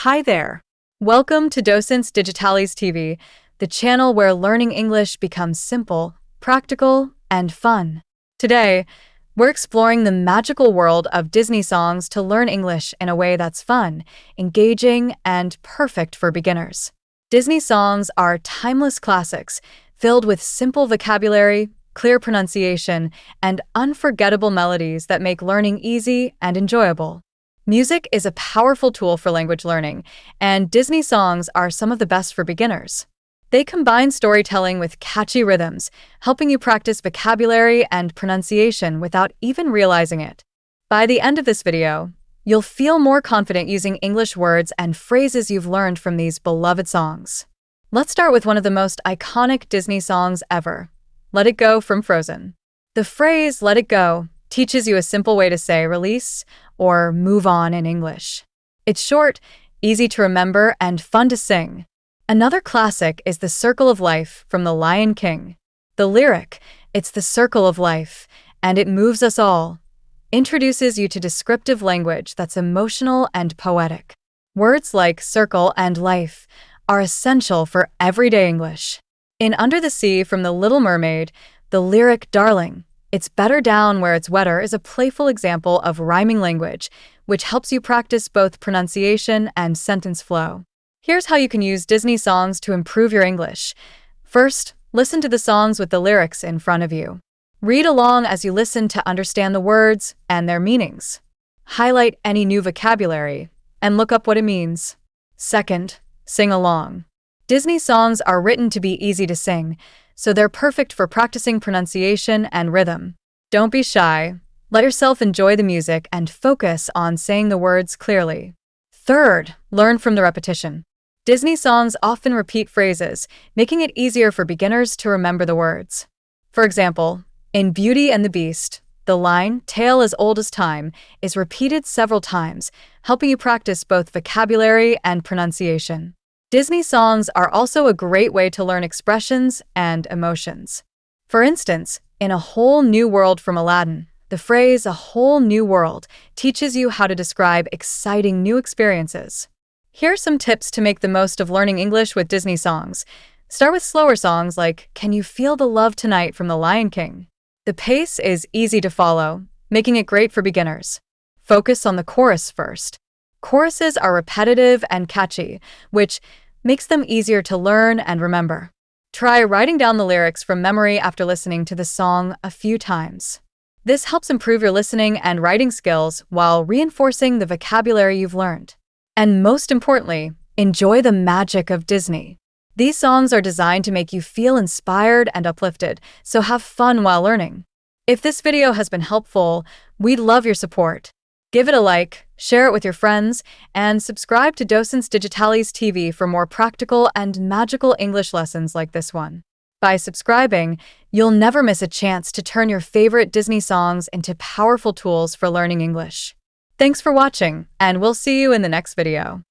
Hi there. Welcome to Docentes Digitales TV, the channel where learning English becomes simple, practical, and fun. Today, we're exploring the magical world of Disney songs to learn English in a way that's fun, engaging, and perfect for beginners. Disney songs are timeless classics filled with simple vocabulary, clear pronunciation, and unforgettable melodies that make learning easy and enjoyable. Music is a powerful tool for language learning, and Disney songs are some of the best for beginners. They combine storytelling with catchy rhythms, helping you practice vocabulary and pronunciation without even realizing it. By the end of this video, you'll feel more confident using English words and phrases you've learned from these beloved songs. Let's start with one of the most iconic Disney songs ever, Let It Go from Frozen. The phrase "let it go" teaches you a simple way to say release or move on in English. It's short, easy to remember, and fun to sing. Another classic is The Circle of Life from The Lion King. The lyric, "It's the circle of life, and it moves us all," introduces you to descriptive language that's emotional and poetic. Words like circle and life are essential for everyday English. In Under the Sea from The Little Mermaid, the lyric "Darling, it's better down where it's wetter" is a playful example of rhyming language, which helps you practice both pronunciation and sentence flow. Here's how you can use Disney songs to improve your English. First, listen to the songs with the lyrics in front of you. Read along as you listen to understand the words and their meanings. Highlight any new vocabulary and look up what it means. Second, sing along. Disney songs are written to be easy to sing, so they're perfect for practicing pronunciation and rhythm. Don't be shy. Let yourself enjoy the music and focus on saying the words clearly. Third, learn from the repetition. Disney songs often repeat phrases, making it easier for beginners to remember the words. For example, in Beauty and the Beast, the line "tale as old as time" is repeated several times, helping you practice both vocabulary and pronunciation. Disney songs are also a great way to learn expressions and emotions. For instance, in A Whole New World from Aladdin, the phrase "a whole new world" teaches you how to describe exciting new experiences. Here are some tips to make the most of learning English with Disney songs. Start with slower songs like "Can You Feel the Love Tonight" from The Lion King. The pace is easy to follow, making it great for beginners. Focus on the chorus first. Choruses are repetitive and catchy, which makes them easier to learn and remember. Try writing down the lyrics from memory after listening to the song a few times. This helps improve your listening and writing skills while reinforcing the vocabulary you've learned. And most importantly, enjoy the magic of Disney. These songs are designed to make you feel inspired and uplifted, so have fun while learning. If this video has been helpful, we'd love your support. Give it a like, share it with your friends, and subscribe to Docentes Digitales TV for more practical and magical English lessons like this one. By subscribing, you'll never miss a chance to turn your favorite Disney songs into powerful tools for learning English. Thanks for watching, and we'll see you in the next video.